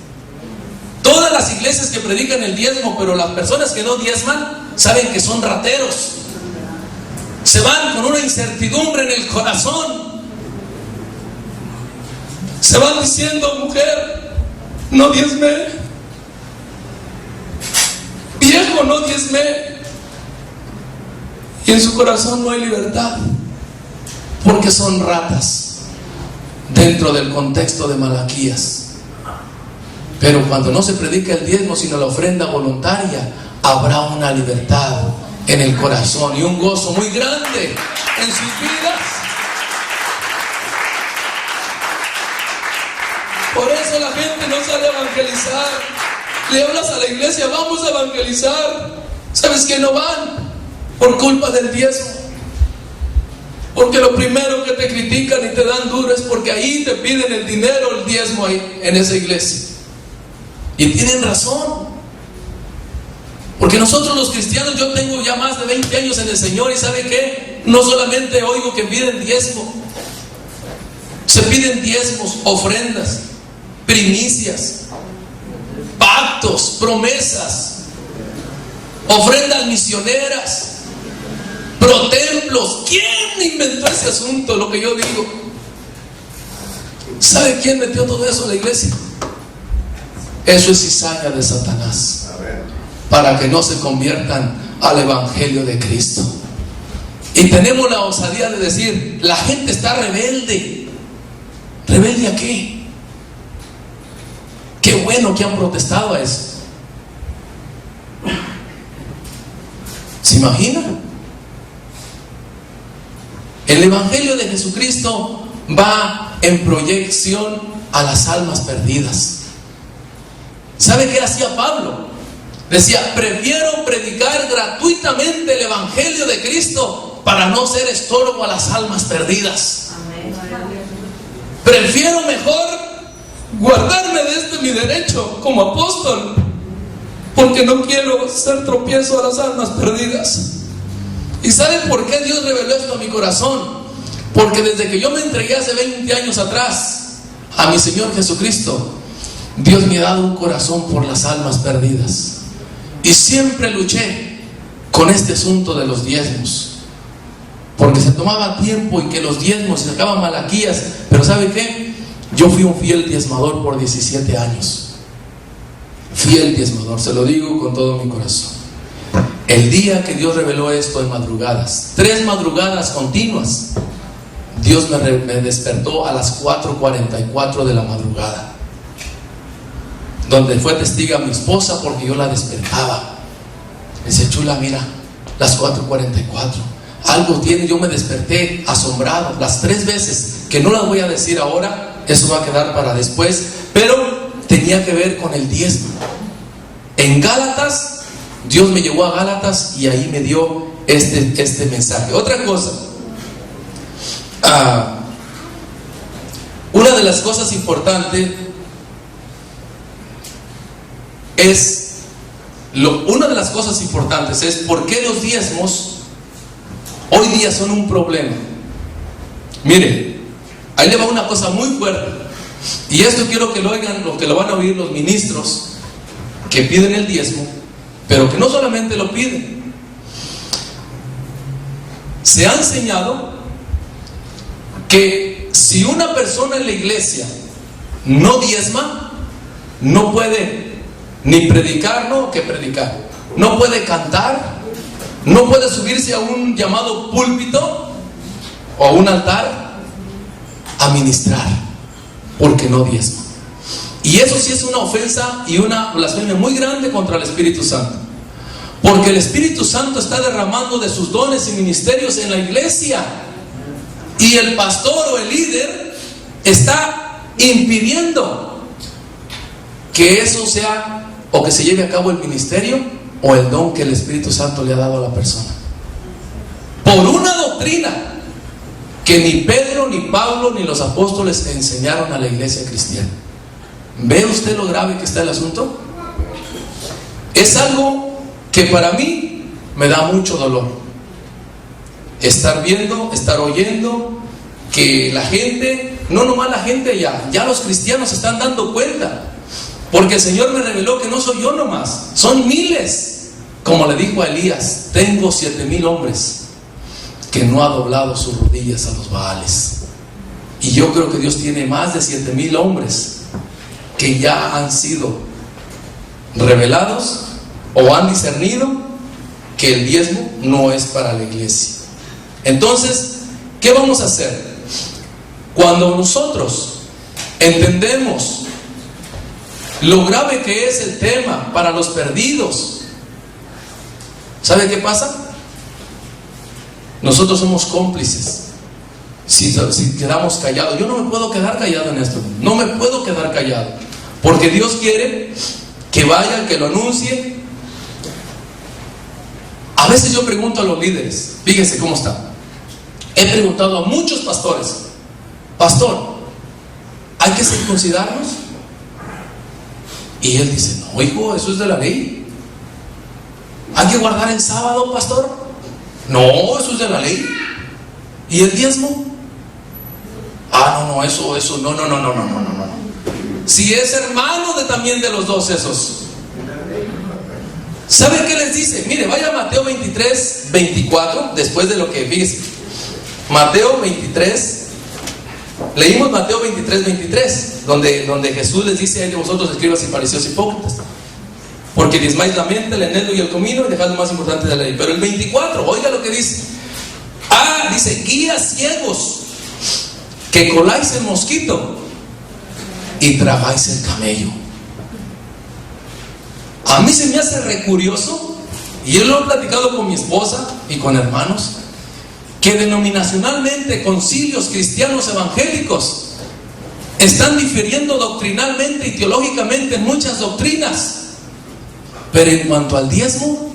Todas las iglesias que predican el diezmo, pero las personas que no diezman saben que son rateros. Se van con una incertidumbre en el corazón. Se van diciendo, mujer, no diezmé. Viejo, no diezmé. Y en su corazón no hay libertad, porque son ratas dentro del contexto de Malaquías. Pero cuando no se predica el diezmo, sino la ofrenda voluntaria, habrá una libertad en el corazón y un gozo muy grande en sus vidas. Por eso la gente no sale a evangelizar. Le hablas a la iglesia, vamos a evangelizar. ¿Sabes que no van? Por culpa del diezmo. Porque lo primero que te critican y te dan duro es porque ahí te piden el dinero, el diezmo ahí, en esa iglesia. Y tienen razón. Porque nosotros los cristianos, yo tengo ya más de 20 años en el Señor, y ¿sabe qué? No solamente oigo que piden diezmo. Se piden diezmos, ofrendas, primicias, pactos, promesas, ofrendas misioneras, protemplos. ¿Quién inventó ese asunto? Lo que yo digo. ¿Sabe quién metió todo eso en la iglesia? Eso es cizaña de Satanás, para que no se conviertan al Evangelio de Cristo. Y tenemos la osadía de decir, la gente está rebelde. ¿Rebelde a qué? Qué bueno que han protestado a eso. ¿Se imagina? El Evangelio de Jesucristo va en proyección a las almas perdidas. ¿Sabe qué hacía Pablo? Decía, prefiero predicar gratuitamente el Evangelio de Cristo para no ser estorbo a las almas perdidas. Prefiero mejor guardarme de mi derecho como apóstol, porque no quiero ser tropiezo a las almas perdidas. ¿Y saben por qué Dios reveló esto a mi corazón? Porque desde que yo me entregué hace 20 años atrás a mi Señor Jesucristo, Dios me ha dado un corazón por las almas perdidas. Y siempre luché con este asunto de los diezmos, porque se tomaba tiempo y que los diezmos se sacaban Malaquías. Pero ¿sabe qué? Yo fui un fiel diezmador por 17 años. Fiel diezmador, se lo digo con todo mi corazón. El día que Dios reveló esto en madrugadas, 3 madrugadas continuas, Dios me despertó a las 4:44 de la madrugada, donde fue testiga mi esposa porque yo la despertaba. Me dice, chula, mira, las 4:44, algo tiene. Yo me desperté asombrado las 3 veces, que no las voy a decir ahora, eso va a quedar para después, pero tenía que ver con el diezmo. En Gálatas, Dios me llevó a Gálatas y ahí me dio este mensaje. Otra cosa, una de las cosas importantes es por qué los diezmos hoy día son un problema. Mire, ahí le va una cosa muy fuerte, y esto quiero que lo oigan, lo que lo van a oír los ministros que piden el diezmo, pero que no solamente lo piden. Se ha enseñado que si una persona en la iglesia no diezma, no puede ni predicar, no puede cantar, no puede subirse a un llamado púlpito o a un altar a ministrar, porque no diezma. Y eso sí es una ofensa y una blasfemia muy grande contra el Espíritu Santo, porque el Espíritu Santo está derramando de sus dones y ministerios en la iglesia, y el pastor o el líder está impidiendo que eso sea, o que se lleve a cabo el ministerio o el don que el Espíritu Santo le ha dado a la persona, por una doctrina que ni Pedro, ni Pablo, ni los apóstoles enseñaron a la iglesia cristiana. ¿Ve usted lo grave que está el asunto? Es algo que para mí me da mucho dolor. Estar viendo, estar oyendo que la gente, no nomás la gente, ya los cristianos se están dando cuenta, porque el Señor me reveló que no soy yo nomás, son miles. Como le dijo a Elías, tengo 7,000 hombres que no ha doblado sus rodillas a los Baales. Y yo creo que Dios tiene más de 7,000 hombres que ya han sido revelados o han discernido que el diezmo no es para la iglesia. Entonces, ¿qué vamos a hacer? Cuando nosotros entendemos lo grave que es el tema para los perdidos, ¿sabe qué pasa? Nosotros somos cómplices. Si quedamos callados, yo no me puedo quedar callado en esto, no me puedo quedar callado, porque Dios quiere que vaya, que lo anuncie. A veces yo pregunto a los líderes, fíjense cómo está. He preguntado a muchos pastores, pastor, ¿hay que circuncidarnos? Y él dice, no, hijo, eso es de la ley. ¿Hay que guardar el sábado, pastor? No, eso es de la ley. ¿Y el diezmo? No, eso, no. Si es hermano también de los dos esos. ¿Sabe qué les dice? Mire, vaya a Mateo 23, 24, después de lo que fíjese. Mateo 23, leímos Mateo 23, 23, donde Jesús les dice: "Ay de vosotros, escribas y fariseos hipócritas". porque diezmáis la menta, el eneldo y el comino y dejáis lo más importante de la ley. Pero el 24, oiga lo que dice. Dice, guías ciegos, que coláis el mosquito y tragáis el camello. A mí se me hace re curioso, y yo lo he platicado con mi esposa y con hermanos, que denominacionalmente concilios cristianos evangélicos están difiriendo doctrinalmente y teológicamente en muchas doctrinas, pero en cuanto al diezmo,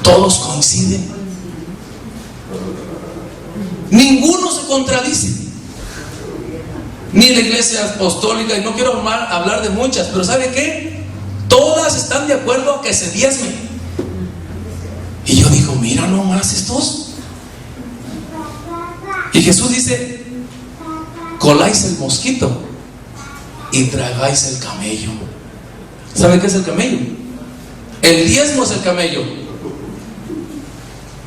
todos coinciden. Ninguno se contradice, ni la iglesia apostólica, y no quiero hablar de muchas, pero ¿sabe qué? Todas están de acuerdo a que se diezme. Y yo digo, mira nomás estos. Y Jesús dice, coláis el mosquito y tragáis el camello. ¿Sabe qué es el camello? El diezmo es el camello.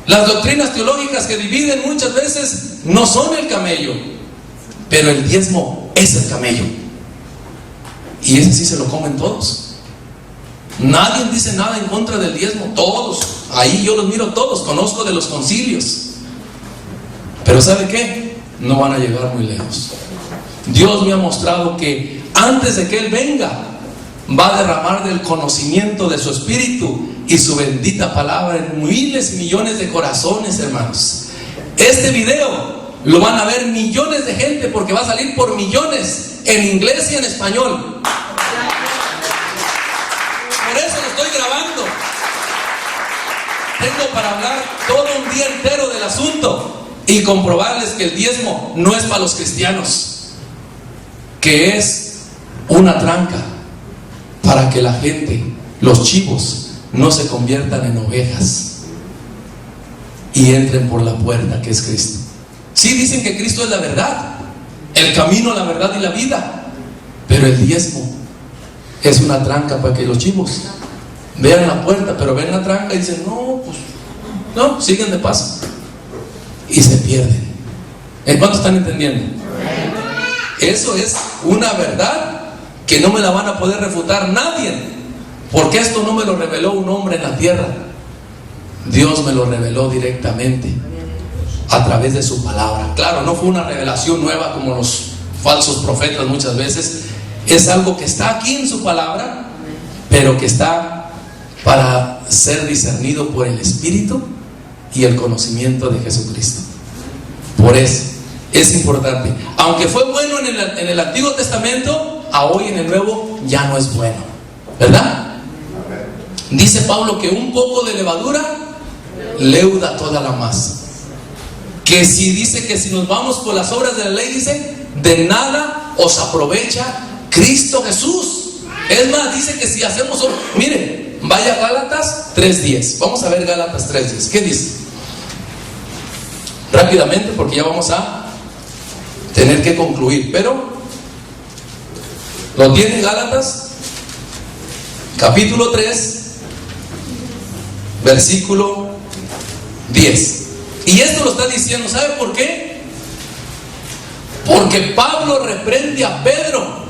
Las doctrinas teológicas que dividen muchas veces no son el camello, pero el diezmo es el camello. Y ese sí se lo comen todos. Nadie dice nada en contra del diezmo, todos. Ahí yo los miro todos, conozco de los concilios. Pero ¿sabe qué? No van a llegar muy lejos. Dios me ha mostrado que antes de que Él venga, va a derramar del conocimiento de su Espíritu y su bendita palabra en miles y millones de corazones, hermanos. Este video lo van a ver millones de gente, porque va a salir por millones en inglés y en español. Por eso lo estoy grabando. Tengo para hablar todo un día entero del asunto y comprobarles que el diezmo no es para los cristianos, que es una tranca para que la gente, los chivos, no se conviertan en ovejas y entren por la puerta que es Cristo. Sí, dicen que Cristo es la verdad, el camino, la verdad y la vida, pero el diezmo es una tranca para que los chivos vean la puerta, pero ven la tranca y dicen, no, pues no, siguen de paso y se pierden. ¿En cuánto están entendiendo? Eso es una verdad que no me la van a poder refutar nadie, porque esto no me lo reveló un hombre en la tierra. Dios me lo reveló directamente a través de su palabra. Claro, no fue una revelación nueva como los falsos profetas muchas veces. Es algo que está aquí en su palabra, pero que está para ser discernido por el Espíritu y el conocimiento de Jesucristo. Por eso es importante. Aunque fue bueno en el Antiguo Testamento, a hoy en el Nuevo ya no es bueno, ¿verdad? Dice Pablo que un poco de levadura leuda toda la masa. Que si dice que si nos vamos por las obras de la ley, dice, de nada os aprovecha Cristo Jesús. Es más, dice que si hacemos, mire, vaya a Gálatas 3:10. Vamos a ver Gálatas 3:10. ¿Qué dice? Rápidamente, porque ya vamos a tener que concluir, pero ¿lo tiene Gálatas? Capítulo 3, versículo 10. Y esto lo está diciendo, ¿sabe por qué? Porque Pablo reprende a Pedro.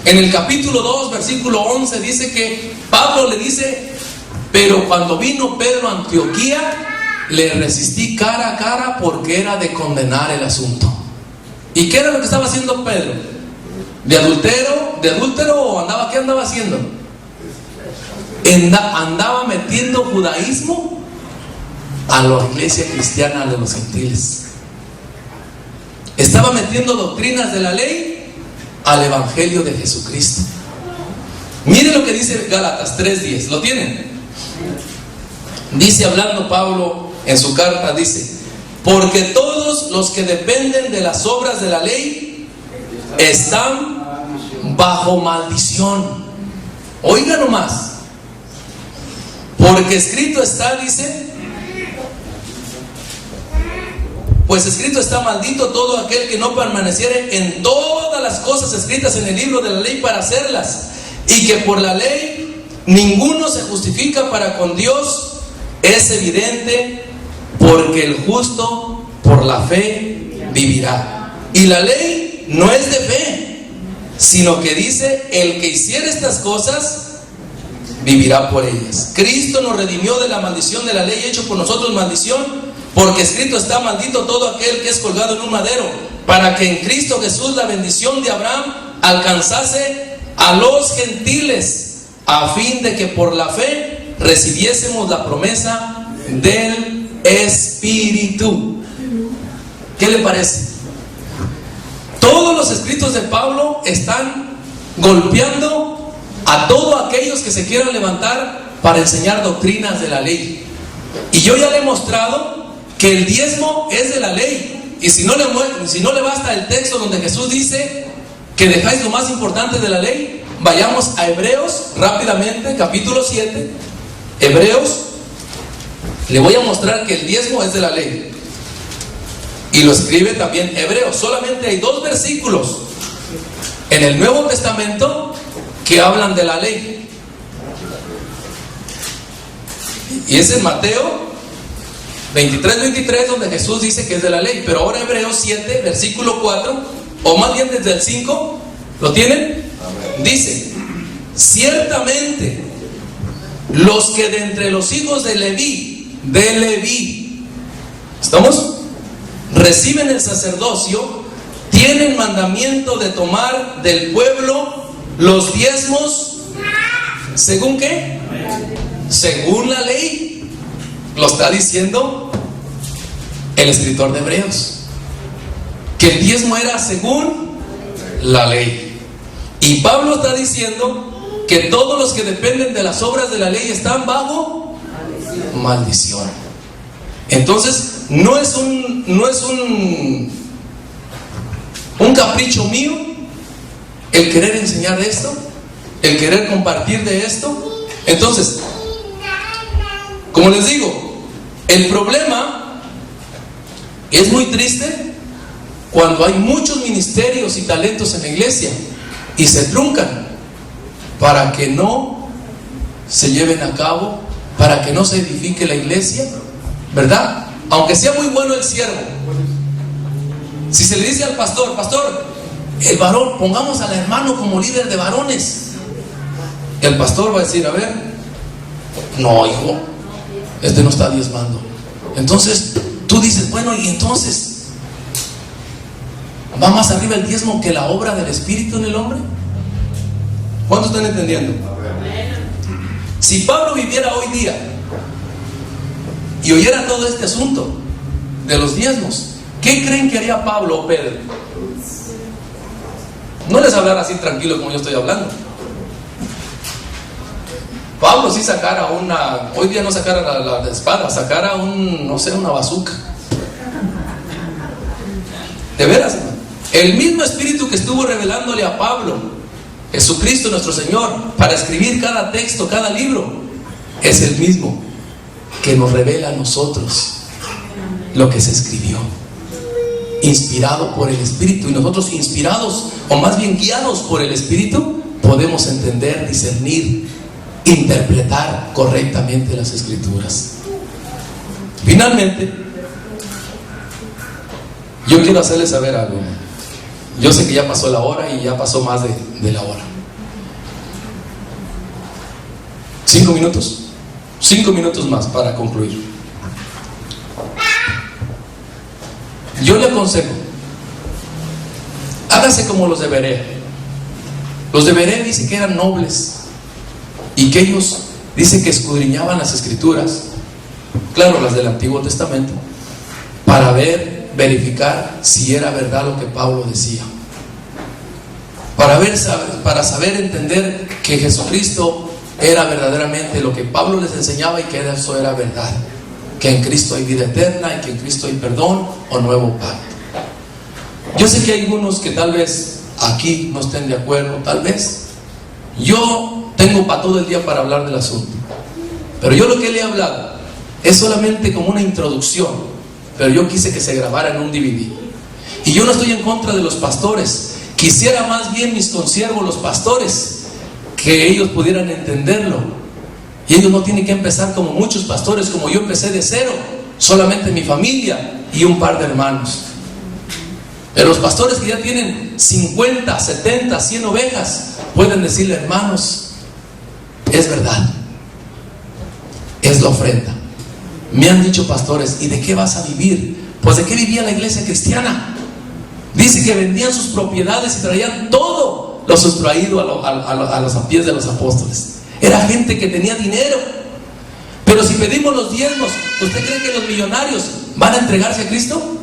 En el capítulo 2, versículo 11, dice que Pablo le dice, pero cuando vino Pedro a Antioquía, le resistí cara a cara porque era de condenar el asunto. ¿Y qué era lo que estaba haciendo Pedro? ¿De adúltero o andaba? ¿Qué andaba haciendo? Andaba metiendo judaísmo a la iglesia cristiana de los gentiles. Estaba metiendo doctrinas de la ley al evangelio de Jesucristo. Miren lo que dice Gálatas 3:10. ¿Lo tienen? Dice, hablando Pablo en su carta, dice, porque todos los que dependen de las obras de la ley están bajo maldición. Oiga nomás, porque escrito está, dice, pues escrito está, maldito todo aquel que no permaneciere en todas las cosas escritas en el libro de la ley para hacerlas, y que por la ley ninguno se justifica para con Dios. Es evidente, porque el justo por la fe vivirá. Y la ley no es de fe, sino que dice, el que hiciera estas cosas vivirá por ellas. Cristo nos redimió de la maldición de la ley, hecho por nosotros maldición, porque escrito está: maldito todo aquel que es colgado en un madero, para que en Cristo Jesús la bendición de Abraham alcanzase a los gentiles, a fin de que por la fe recibiésemos la promesa del Espíritu. ¿Qué le parece? Todos los escritos de Pablo están golpeando a todos aquellos que se quieran levantar para enseñar doctrinas de la ley. Y yo ya le he mostrado que el diezmo es de la ley. Y si no le basta el texto donde Jesús dice que dejáis lo más importante de la ley, vayamos a Hebreos rápidamente, capítulo 7. Hebreos, le voy a mostrar que el diezmo es de la ley. Y lo escribe también Hebreos. Solamente hay 2 versículos en el Nuevo Testamento que hablan de la ley. Y es en Mateo 23, donde Jesús dice que es de la ley. Pero ahora Hebreos 7, versículo 4, o más bien desde el 5, ¿lo tienen? Dice: ciertamente los que de entre los hijos de Leví, ¿estamos? Reciben el sacerdocio, tienen mandamiento de tomar del pueblo los diezmos, ¿según qué? Según la ley. Lo está diciendo el escritor de Hebreos, que el diezmo era según la ley. Y Pablo está diciendo que todos los que dependen de las obras de la ley están bajo maldición. Entonces, no es un capricho mío el querer enseñar de esto, el querer compartir de esto. Entonces, como les digo, el problema es muy triste cuando hay muchos ministerios y talentos en la iglesia y se truncan para que no se lleven a cabo, para que no se edifique la iglesia, ¿verdad? Aunque sea muy bueno el siervo. Si se le dice al pastor: pastor, el varón, pongamos al hermano como líder de varones, el pastor va a decir: a ver, no, hijo, este no está diezmando. Entonces tú dices: bueno, y entonces ¿va más arriba el diezmo que la obra del Espíritu en el hombre? ¿Cuántos están entendiendo? Si Pablo viviera hoy día y oyera todo este asunto de los diezmos, ¿qué creen que haría Pablo o Pedro? No les hablara así tranquilo como yo estoy hablando. Pablo sí sacara hoy día no sacara la espada, sacara una bazooka. De veras, hermano. El mismo Espíritu que estuvo revelándole a Pablo, Jesucristo nuestro Señor, para escribir cada texto, cada libro, es el mismo que nos revela a nosotros lo que se escribió, inspirado por el Espíritu. Y nosotros, inspirados, o más bien guiados por el Espíritu, podemos entender, discernir, interpretar correctamente las Escrituras. Finalmente, yo quiero hacerles saber algo. Yo sé que ya pasó la hora y ya pasó más de la hora. 5 minutos. 5 minutos más para concluir. Yo le aconsejo, hágase como los de Berea. Los de Berea dicen que eran nobles y que ellos dicen que escudriñaban las Escrituras, claro, las del Antiguo Testamento, para verificar si era verdad lo que Pablo decía, para saber entender que Jesucristo era verdaderamente lo que Pablo les enseñaba y que eso era verdad, que en Cristo hay vida eterna y que en Cristo hay perdón o nuevo pacto. Yo sé que hay algunos que tal vez aquí no estén de acuerdo, tal vez. Yo tengo para todo el día para hablar del asunto, pero yo lo que le he hablado es solamente como una introducción, pero yo quise que se grabara en un DVD. Y yo no estoy en contra de los pastores, quisiera más bien mis consiervos, los pastores, que ellos pudieran entenderlo. Y ellos no tienen que empezar como muchos pastores, como yo empecé de cero, solamente mi familia y un par de hermanos. Pero los pastores que ya tienen 50, 70, 100 ovejas pueden decirle: hermanos, es verdad, es la ofrenda. Me han dicho pastores, ¿y de qué vas a vivir? Pues ¿de qué vivía la iglesia cristiana? Dice que vendían sus propiedades y traían todo lo sustraído a los pies de los apóstoles. Era gente que tenía dinero. Pero si pedimos los diezmos, ¿usted cree que los millonarios van a entregarse a Cristo?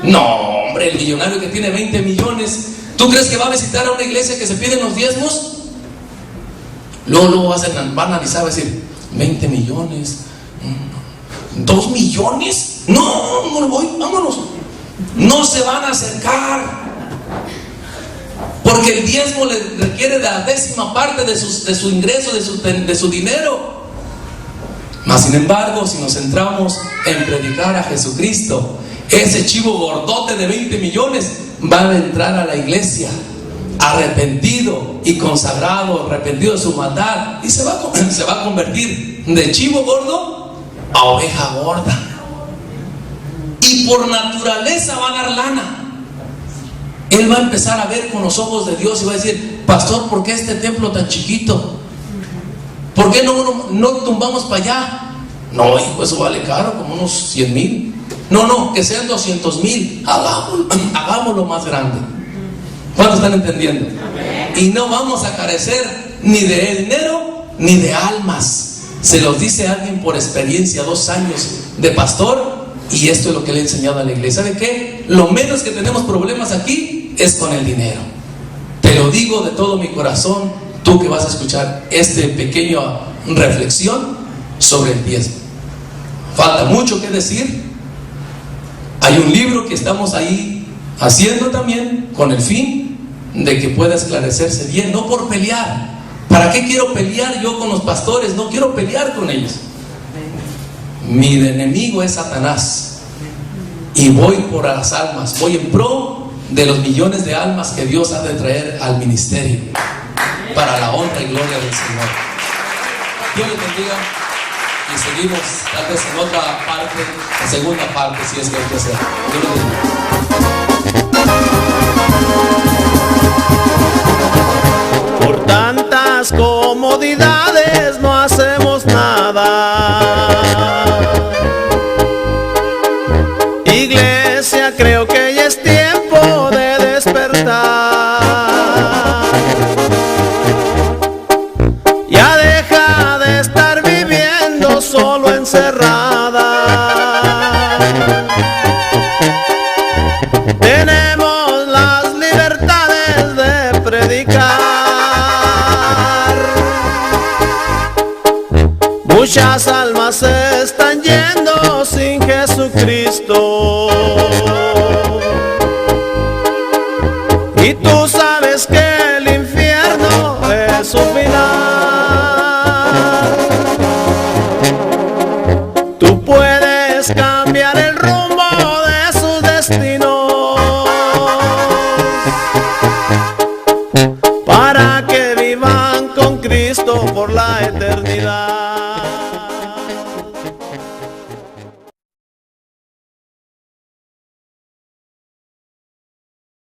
No, hombre, el millonario que tiene 20 millones, ¿tú crees que va a visitar a una iglesia que se piden los diezmos? Luego van a analizar, va a decir, 20 millones, 2 millones, no voy, vámonos. No se van a acercar, porque el diezmo le requiere de la 10ª parte de su ingreso, de su dinero. Mas sin embargo, si nos centramos en predicar a Jesucristo, ese chivo gordote de 20 millones va a entrar a la iglesia arrepentido y consagrado, arrepentido de su maldad, y se va a convertir de chivo gordo a oveja gorda, y por naturaleza va a dar lana. Él va a empezar a ver con los ojos de Dios y va a decir, pastor, ¿por qué este templo tan chiquito? ¿Por qué no tumbamos para allá? No, hijo, eso vale caro, como unos 100,000. No, que sean 200,000. Hagámoslo más grande. ¿Cuántos están entendiendo? Y no vamos a carecer ni de dinero ni de almas. Se los dice alguien por experiencia, 2 años de pastor, y esto es lo que le he enseñado a la iglesia. ¿Sabe qué? Lo menos que tenemos problemas aquí es con el dinero. Te lo digo de todo mi corazón, tú que vas a escuchar esta pequeña reflexión sobre el diezmo. Falta mucho que decir. Hay un libro que estamos ahí haciendo también con el fin de que pueda esclarecerse bien, no por pelear. ¿Para qué quiero pelear yo con los pastores? No quiero pelear con ellos. Mi enemigo es Satanás, y voy por las almas, voy en pro de los millones de almas que Dios ha de traer al ministerio para la honra y gloria del Señor. Dios les bendiga, y seguimos tal vez en otra parte, en segunda parte, si es que hay que hacer. Dios les bendiga. Por tantas comodidades no hacemos nada. Iglesia, creo que ya es tiempo de despertar. Ya deja de estar viviendo solo encerrada. Tenemos las libertades de predicar. Muchas almas se están yendo sin Jesucristo, y tú sabes que